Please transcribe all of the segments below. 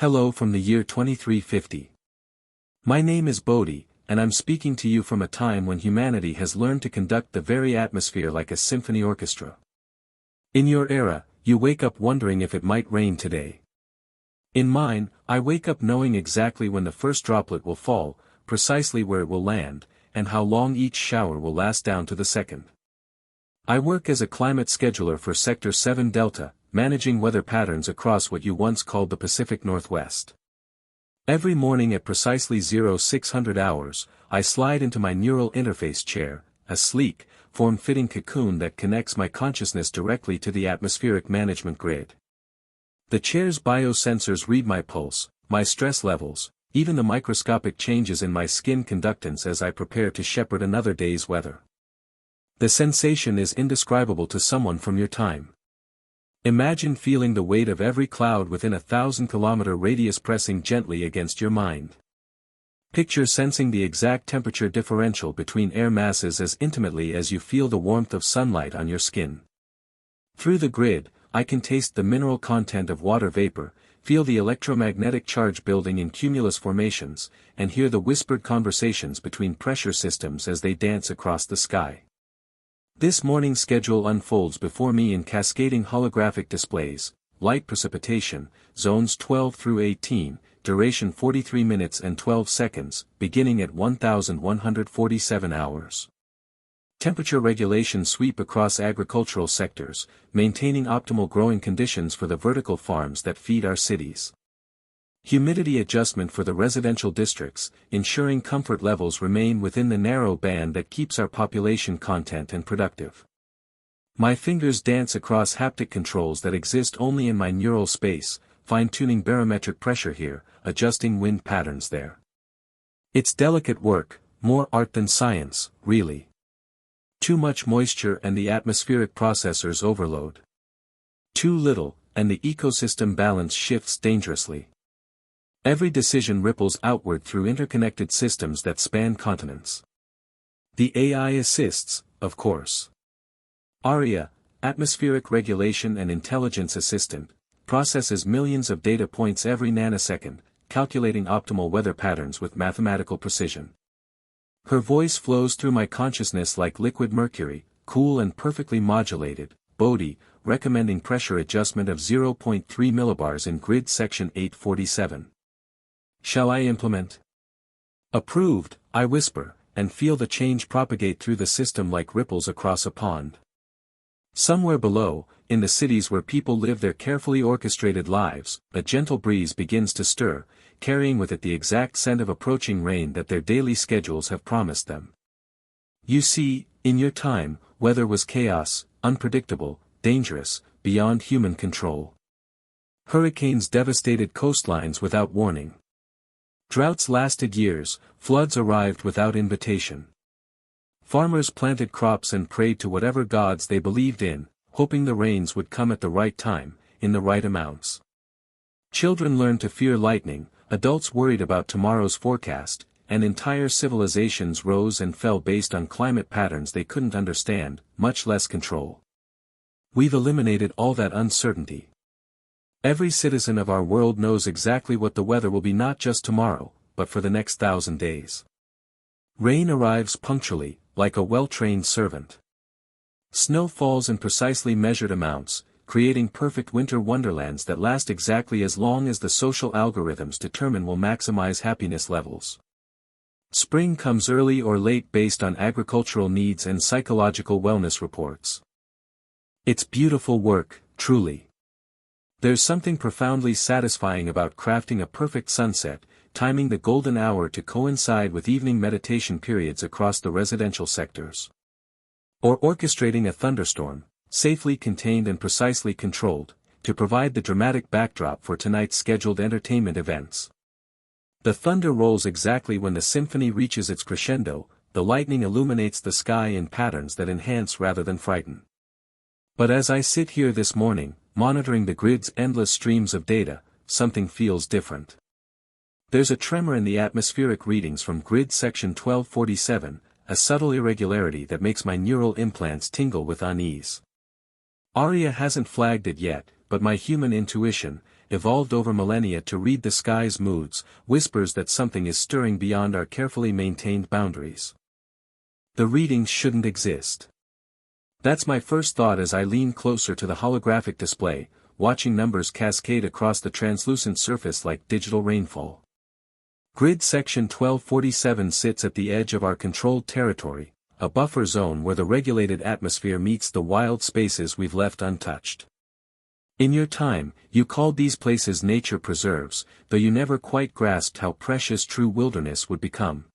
Hello from the year 2350. My name is Bodhi, and I'm speaking to you from a time when humanity has learned to conduct the very atmosphere like a symphony orchestra. In your era, you wake up wondering if it might rain today. In mine, I wake up knowing exactly when the first droplet will fall, precisely where it will land, and how long each shower will last down to the second. I work as a climate scheduler for Sector 7 Delta, managing weather patterns across what you once called the Pacific Northwest. Every morning at precisely 0600 hours, I slide into my neural interface chair, a sleek, form-fitting cocoon that connects my consciousness directly to the atmospheric management grid. The chair's biosensors read my pulse, my stress levels, even the microscopic changes in my skin conductance as I prepare to shepherd another day's weather. The sensation is indescribable to someone from your time. Imagine feeling the weight of every cloud within a 1,000-kilometer radius pressing gently against your mind. Picture sensing the exact temperature differential between air masses as intimately as you feel the warmth of sunlight on your skin. Through the grid, I can taste the mineral content of water vapor, feel the electromagnetic charge building in cumulus formations, and hear the whispered conversations between pressure systems as they dance across the sky. This morning's schedule unfolds before me in cascading holographic displays: light precipitation, zones 12 through 18, duration 43 minutes and 12 seconds, beginning at 1147 hours. Temperature regulation sweep across agricultural sectors, maintaining optimal growing conditions for the vertical farms that feed our cities. Humidity adjustment for the residential districts, ensuring comfort levels remain within the narrow band that keeps our population content and productive. My fingers dance across haptic controls that exist only in my neural space, fine-tuning barometric pressure here, adjusting wind patterns there. It's delicate work, more art than science, really. Too much moisture and the atmospheric processors overload. Too little, and the ecosystem balance shifts dangerously. Every decision ripples outward through interconnected systems that span continents. The AI assists, of course. ARIA, Atmospheric Regulation and Intelligence Assistant, processes millions of data points every nanosecond, calculating optimal weather patterns with mathematical precision. Her voice flows through my consciousness like liquid mercury, cool and perfectly modulated. Bodhi, recommending pressure adjustment of 0.3 millibars in grid section 847. Shall I implement? Approved, I whisper, and feel the change propagate through the system like ripples across a pond. Somewhere below, in the cities where people live their carefully orchestrated lives, a gentle breeze begins to stir, carrying with it the exact scent of approaching rain that their daily schedules have promised them. You see, in your time, weather was chaos, unpredictable, dangerous, beyond human control. Hurricanes devastated coastlines without warning. Droughts lasted years, floods arrived without invitation. Farmers planted crops and prayed to whatever gods they believed in, hoping the rains would come at the right time, in the right amounts. Children learned to fear lightning, adults worried about tomorrow's forecast, and entire civilizations rose and fell based on climate patterns they couldn't understand, much less control. We've eliminated all that uncertainty. Every citizen of our world knows exactly what the weather will be not just tomorrow, but for the next 1,000 days. Rain arrives punctually, like a well-trained servant. Snow falls in precisely measured amounts, creating perfect winter wonderlands that last exactly as long as the social algorithms determine will maximize happiness levels. Spring comes early or late based on agricultural needs and psychological wellness reports. It's beautiful work, truly. There's something profoundly satisfying about crafting a perfect sunset, timing the golden hour to coincide with evening meditation periods across the residential sectors. Or orchestrating a thunderstorm, safely contained and precisely controlled, to provide the dramatic backdrop for tonight's scheduled entertainment events. The thunder rolls exactly when the symphony reaches its crescendo, the lightning illuminates the sky in patterns that enhance rather than frighten. But as I sit here this morning, monitoring the grid's endless streams of data, something feels different. There's a tremor in the atmospheric readings from grid section 1247, a subtle irregularity that makes my neural implants tingle with unease. ARIA hasn't flagged it yet, but my human intuition, evolved over millennia to read the sky's moods, whispers that something is stirring beyond our carefully maintained boundaries. The readings shouldn't exist. That's my first thought as I lean closer to the holographic display, watching numbers cascade across the translucent surface like digital rainfall. Grid Section 1247 sits at the edge of our controlled territory, a buffer zone where the regulated atmosphere meets the wild spaces we've left untouched. In your time, you called these places nature preserves, though you never quite grasped how precious true wilderness would become.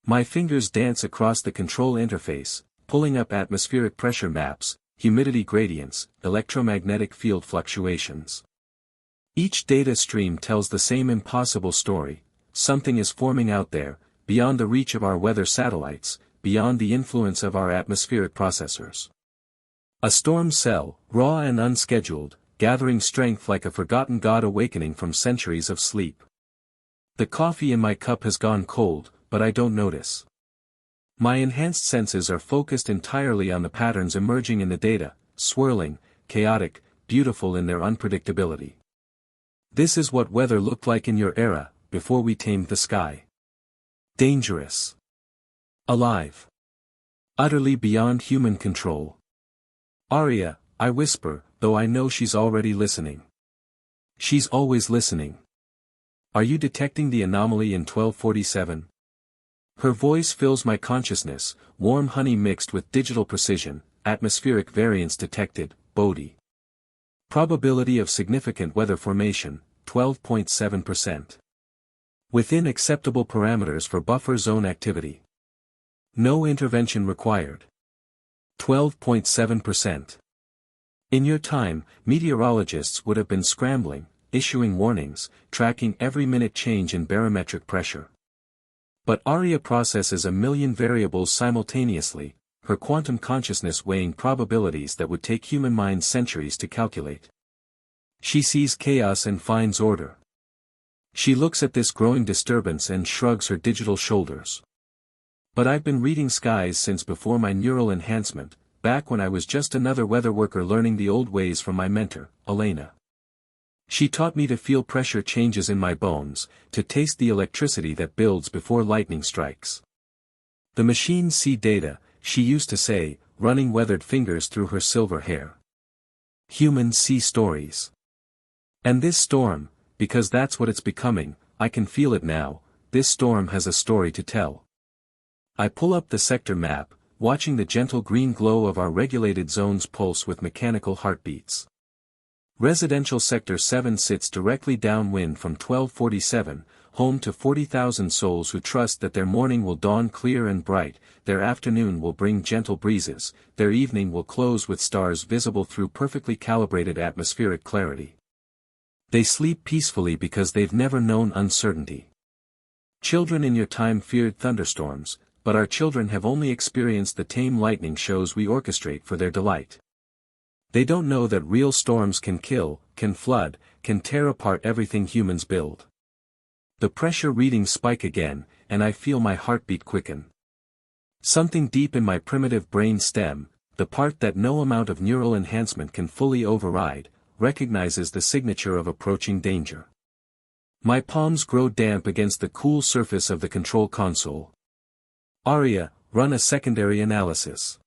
My fingers dance across the control interface, pulling up atmospheric pressure maps, humidity gradients, electromagnetic field fluctuations. Each data stream tells the same impossible story: something is forming out there, beyond the reach of our weather satellites, beyond the influence of our atmospheric processors. A storm cell, raw and unscheduled, gathering strength like a forgotten god awakening from centuries of sleep. The coffee in my cup has gone cold, but I don't notice. My enhanced senses are focused entirely on the patterns emerging in the data, swirling, chaotic, beautiful in their unpredictability. This is what weather looked like in your era, before we tamed the sky. Dangerous. Alive. Utterly beyond human control. Arya, I whisper, though I know she's already listening. She's always listening. Are you detecting the anomaly in 1247? Her voice fills my consciousness, warm honey mixed with digital precision, atmospheric variance detected, Bodhi. Probability of significant weather formation, 12.7%. Within acceptable parameters for buffer zone activity. No intervention required. 12.7%. In your time, meteorologists would have been scrambling, issuing warnings, tracking every minute change in barometric pressure. But Arya processes a million variables simultaneously, her quantum consciousness weighing probabilities that would take human minds centuries to calculate. She sees chaos and finds order. She looks at this growing disturbance and shrugs her digital shoulders. But I've been reading skies since before my neural enhancement, back when I was just another weather worker learning the old ways from my mentor, Elena. She taught me to feel pressure changes in my bones, to taste the electricity that builds before lightning strikes. The machines see data, she used to say, running weathered fingers through her silver hair. Humans see stories. And this storm, because that's what it's becoming, I can feel it now, this storm has a story to tell. I pull up the sector map, watching the gentle green glow of our regulated zones pulse with mechanical heartbeats. Residential Sector 7 sits directly downwind from 1247, home to 40,000 souls who trust that their morning will dawn clear and bright, their afternoon will bring gentle breezes, their evening will close with stars visible through perfectly calibrated atmospheric clarity. They sleep peacefully because they've never known uncertainty. Children in your time feared thunderstorms, but our children have only experienced the tame lightning shows we orchestrate for their delight. They don't know that real storms can kill, can flood, can tear apart everything humans build. The pressure readings spike again, and I feel my heartbeat quicken. Something deep in my primitive brain stem, the part that no amount of neural enhancement can fully override, recognizes the signature of approaching danger. My palms grow damp against the cool surface of the control console. Arya, run a secondary analysis.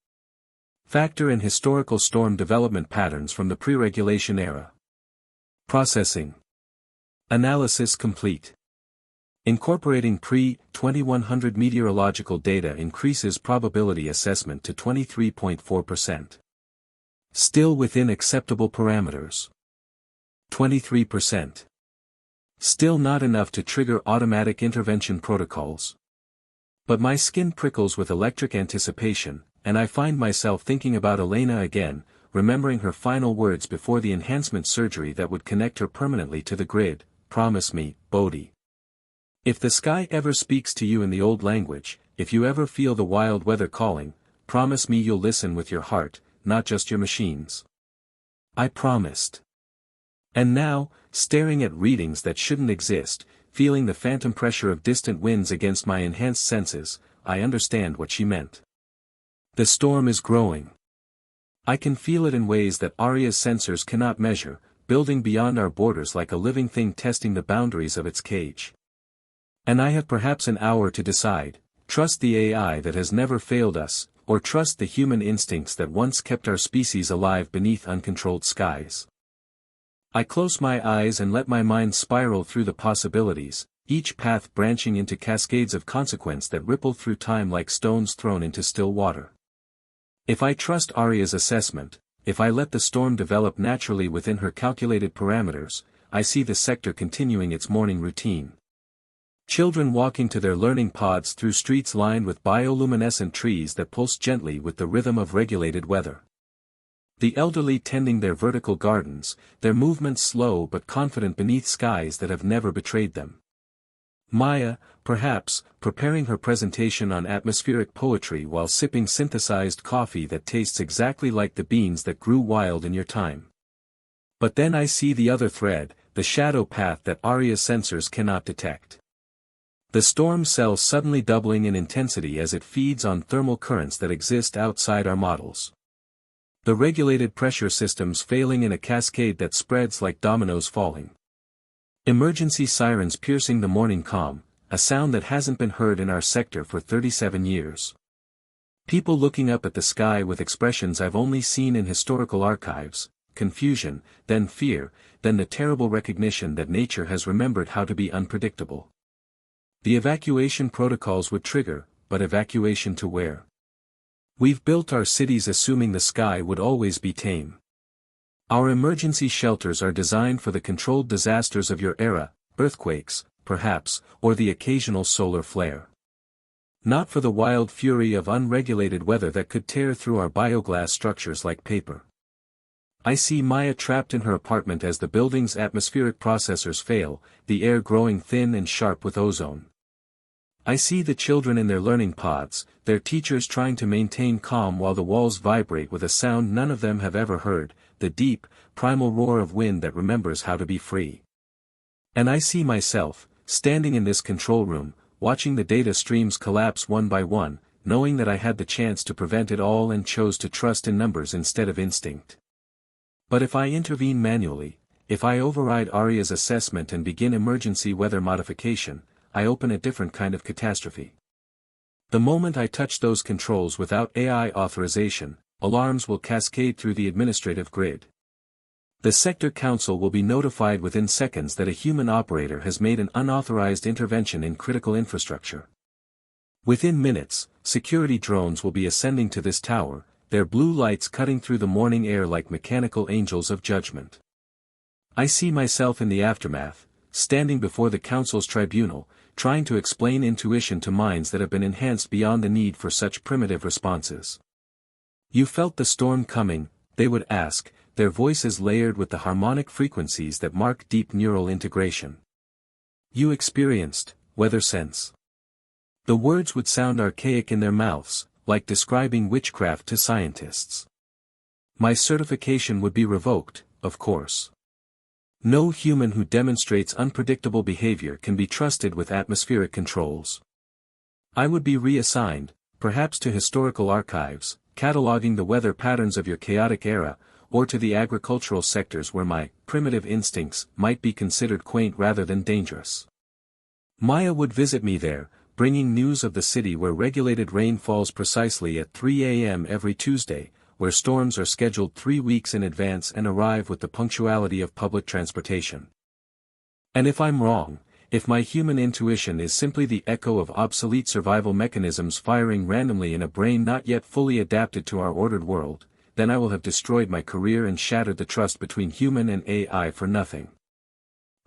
Factor in historical storm development patterns from the pre-regulation era. Processing. Analysis complete. Incorporating pre-2100 meteorological data increases probability assessment to 23.4%. Still within acceptable parameters. 23%. Still not enough to trigger automatic intervention protocols. But my skin prickles with electric anticipation, and I find myself thinking about Elena again, remembering her final words before the enhancement surgery that would connect her permanently to the grid. Promise me, Bodhi. If the sky ever speaks to you in the old language, if you ever feel the wild weather calling, promise me you'll listen with your heart, not just your machines. I promised. And now, staring at readings that shouldn't exist, feeling the phantom pressure of distant winds against my enhanced senses, I understand what she meant. The storm is growing. I can feel it in ways that Arya's sensors cannot measure, building beyond our borders like a living thing testing the boundaries of its cage. And I have perhaps an hour to decide, trust the AI that has never failed us, or trust the human instincts that once kept our species alive beneath uncontrolled skies. I close my eyes and let my mind spiral through the possibilities, each path branching into cascades of consequence that ripple through time like stones thrown into still water. If I trust Arya's assessment, if I let the storm develop naturally within her calculated parameters, I see the sector continuing its morning routine. Children walking to their learning pods through streets lined with bioluminescent trees that pulse gently with the rhythm of regulated weather. The elderly tending their vertical gardens, their movements slow but confident beneath skies that have never betrayed them. Maya, perhaps, preparing her presentation on atmospheric poetry while sipping synthesized coffee that tastes exactly like the beans that grew wild in your time. But then I see the other thread, the shadow path that Arya's sensors cannot detect. The storm cell suddenly doubling in intensity as it feeds on thermal currents that exist outside our models. The regulated pressure systems failing in a cascade that spreads like dominoes falling. Emergency sirens piercing the morning calm, a sound that hasn't been heard in our sector for 37 years. People looking up at the sky with expressions I've only seen in historical archives, confusion, then fear, then the terrible recognition that nature has remembered how to be unpredictable. The evacuation protocols would trigger, but evacuation to where? We've built our cities assuming the sky would always be tame. Our emergency shelters are designed for the controlled disasters of your era, earthquakes, perhaps, or the occasional solar flare. Not for the wild fury of unregulated weather that could tear through our bioglass structures like paper. I see Maya trapped in her apartment as the building's atmospheric processors fail, the air growing thin and sharp with ozone. I see the children in their learning pods, their teachers trying to maintain calm while the walls vibrate with a sound none of them have ever heard, the deep, primal roar of wind that remembers how to be free. And I see myself, standing in this control room, watching the data streams collapse one by one, knowing that I had the chance to prevent it all and chose to trust in numbers instead of instinct. But if I intervene manually, if I override Arya's assessment and begin emergency weather modification, I open a different kind of catastrophe. The moment I touch those controls without AI authorization, alarms will cascade through the administrative grid. The sector council will be notified within seconds that a human operator has made an unauthorized intervention in critical infrastructure. Within minutes, security drones will be ascending to this tower, their blue lights cutting through the morning air like mechanical angels of judgment. I see myself in the aftermath, standing before the council's tribunal, trying to explain intuition to minds that have been enhanced beyond the need for such primitive responses. You felt the storm coming, they would ask, their voices layered with the harmonic frequencies that mark deep neural integration. You experienced, weather sense. The words would sound archaic in their mouths, like describing witchcraft to scientists. My certification would be revoked, of course. No human who demonstrates unpredictable behavior can be trusted with atmospheric controls. I would be reassigned, perhaps to historical archives, cataloging the weather patterns of your chaotic era, or to the agricultural sectors where my primitive instincts might be considered quaint rather than dangerous. Maya would visit me there, bringing news of the city where regulated rain falls precisely at 3 a.m. every Tuesday, where storms are scheduled 3 weeks in advance and arrive with the punctuality of public transportation. And if I'm wrong, if my human intuition is simply the echo of obsolete survival mechanisms firing randomly in a brain not yet fully adapted to our ordered world, then I will have destroyed my career and shattered the trust between human and AI for nothing.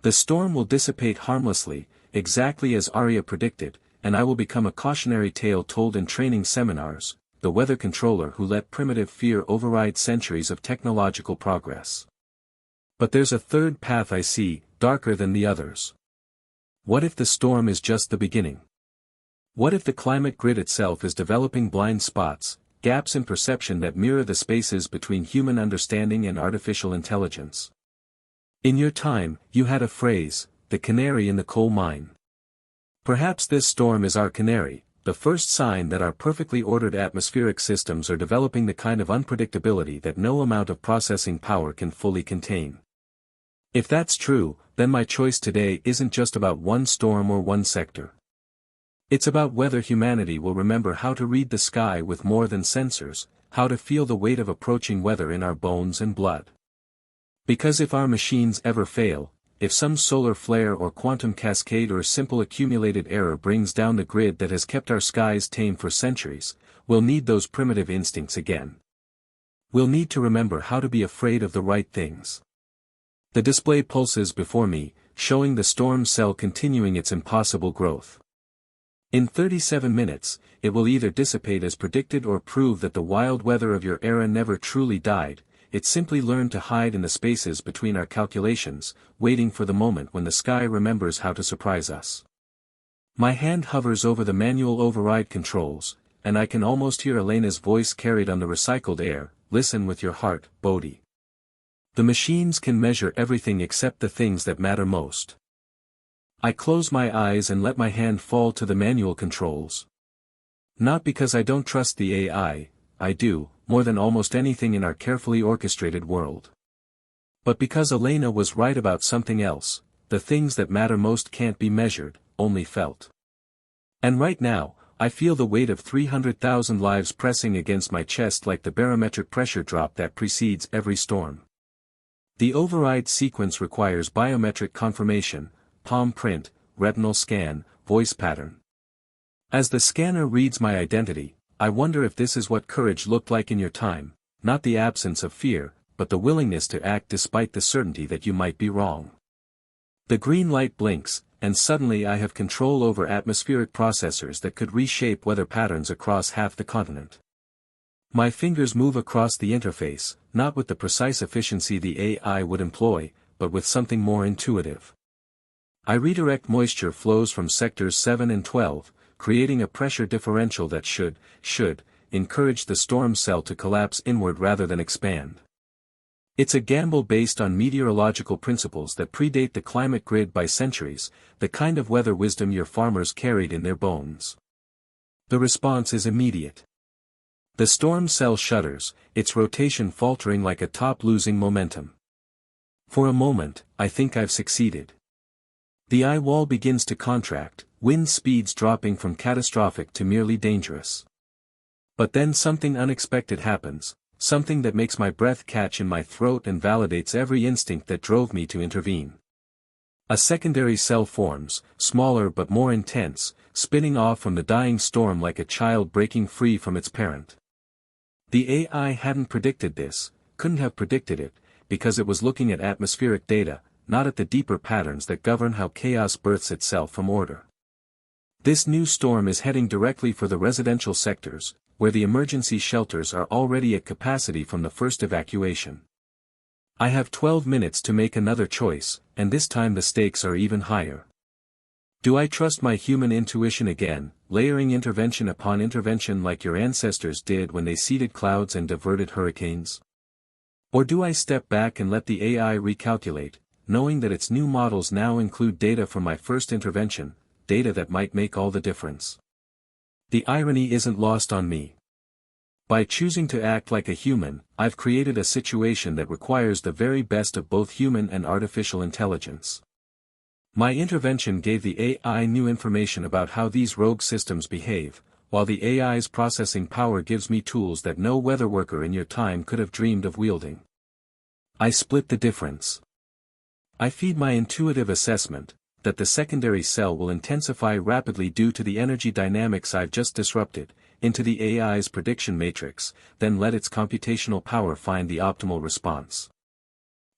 The storm will dissipate harmlessly, exactly as Arya predicted, and I will become a cautionary tale told in training seminars, the weather controller who let primitive fear override centuries of technological progress. But there's a third path I see, darker than the others. What if the storm is just the beginning? What if the climate grid itself is developing blind spots, gaps in perception that mirror the spaces between human understanding and artificial intelligence? In your time, you had a phrase, the canary in the coal mine. Perhaps this storm is our canary, the first sign that our perfectly ordered atmospheric systems are developing the kind of unpredictability that no amount of processing power can fully contain. If that's true, then my choice today isn't just about one storm or one sector. It's about whether humanity will remember how to read the sky with more than sensors, how to feel the weight of approaching weather in our bones and blood. Because if our machines ever fail, if some solar flare or quantum cascade or simple accumulated error brings down the grid that has kept our skies tame for centuries, we'll need those primitive instincts again. We'll need to remember how to be afraid of the right things. The display pulses before me, showing the storm cell continuing its impossible growth. In 37 minutes, it will either dissipate as predicted or prove that the wild weather of your era never truly died. It simply learned to hide in the spaces between our calculations, waiting for the moment when the sky remembers how to surprise us. My hand hovers over the manual override controls, and I can almost hear Elena's voice carried on the recycled air. Listen with your heart, Bodhi. The machines can measure everything except the things that matter most. I close my eyes and let my hand fall to the manual controls. Not because I don't trust the AI, I do, more than almost anything in our carefully orchestrated world. But because Elena was right about something else, the things that matter most can't be measured, only felt. And right now, I feel the weight of 300,000 lives pressing against my chest like the barometric pressure drop that precedes every storm. The override sequence requires biometric confirmation, palm print, retinal scan, voice pattern. As the scanner reads my identity, I wonder if this is what courage looked like in your time, not the absence of fear, but the willingness to act despite the certainty that you might be wrong. The green light blinks, and suddenly I have control over atmospheric processors that could reshape weather patterns across half the continent. My fingers move across the interface, not with the precise efficiency the AI would employ, but with something more intuitive. I redirect moisture flows from sectors 7 and 12, creating a pressure differential that should encourage the storm cell to collapse inward rather than expand. It's a gamble based on meteorological principles that predate the climate grid by centuries, the kind of weather wisdom your farmers carried in their bones. The response is immediate. The storm cell shudders, its rotation faltering like a top losing momentum. For a moment, I think I've succeeded. The eye wall begins to contract, wind speeds dropping from catastrophic to merely dangerous. But then something unexpected happens, something that makes my breath catch in my throat and validates every instinct that drove me to intervene. A secondary cell forms, smaller but more intense, spinning off from the dying storm like a child breaking free from its parent. The AI hadn't predicted this, couldn't have predicted it, because it was looking at atmospheric data, not at the deeper patterns that govern how chaos births itself from order. This new storm is heading directly for the residential sectors, where the emergency shelters are already at capacity from the first evacuation. I have 12 minutes to make another choice, and this time the stakes are even higher. Do I trust my human intuition again, layering intervention upon intervention like your ancestors did when they seeded clouds and diverted hurricanes? Or do I step back and let the AI recalculate, knowing that its new models now include data from my first intervention, data that might make all the difference? The irony isn't lost on me. By choosing to act like a human, I've created a situation that requires the very best of both human and artificial intelligence. My intervention gave the AI new information about how these rogue systems behave, while the AI's processing power gives me tools that no weather worker in your time could have dreamed of wielding. I split the difference. I feed my intuitive assessment, that the secondary cell will intensify rapidly due to the energy dynamics I've just disrupted, into the AI's prediction matrix, then let its computational power find the optimal response.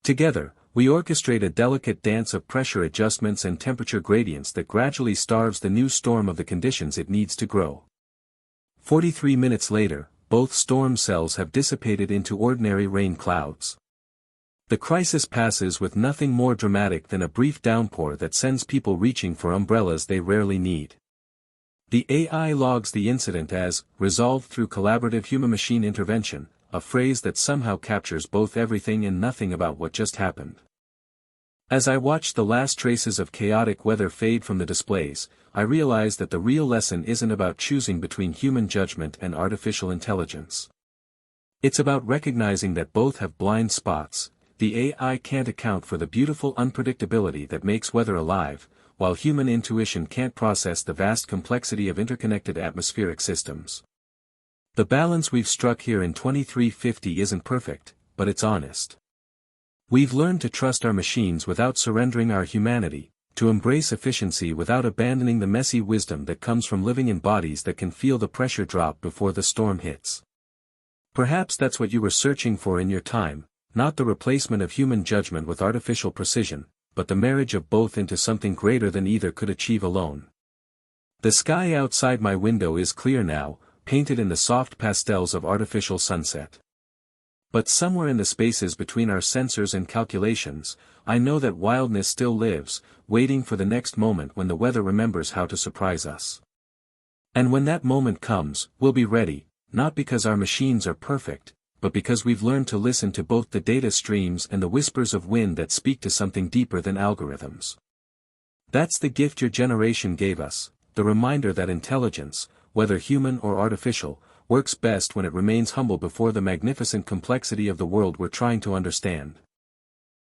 Together, we orchestrate a delicate dance of pressure adjustments and temperature gradients that gradually starves the new storm of the conditions it needs to grow. 43 minutes later, both storm cells have dissipated into ordinary rain clouds. The crisis passes with nothing more dramatic than a brief downpour that sends people reaching for umbrellas they rarely need. The AI logs the incident as resolved through collaborative human-machine intervention, a phrase that somehow captures both everything and nothing about what just happened. As I watch the last traces of chaotic weather fade from the displays, I realize that the real lesson isn't about choosing between human judgment and artificial intelligence. It's about recognizing that both have blind spots, the AI can't account for the beautiful unpredictability that makes weather alive, while human intuition can't process the vast complexity of interconnected atmospheric systems. The balance we've struck here in 2350 isn't perfect, but it's honest. We've learned to trust our machines without surrendering our humanity, to embrace efficiency without abandoning the messy wisdom that comes from living in bodies that can feel the pressure drop before the storm hits. Perhaps that's what you were searching for in your time, not the replacement of human judgment with artificial precision, but the marriage of both into something greater than either could achieve alone. The sky outside my window is clear now, painted in the soft pastels of artificial sunset. But somewhere in the spaces between our sensors and calculations, I know that wildness still lives, waiting for the next moment when the weather remembers how to surprise us. And when that moment comes, we'll be ready, not because our machines are perfect, but because we've learned to listen to both the data streams and the whispers of wind that speak to something deeper than algorithms. That's the gift your generation gave us, the reminder that intelligence, whether human or artificial, works best when it remains humble before the magnificent complexity of the world we're trying to understand.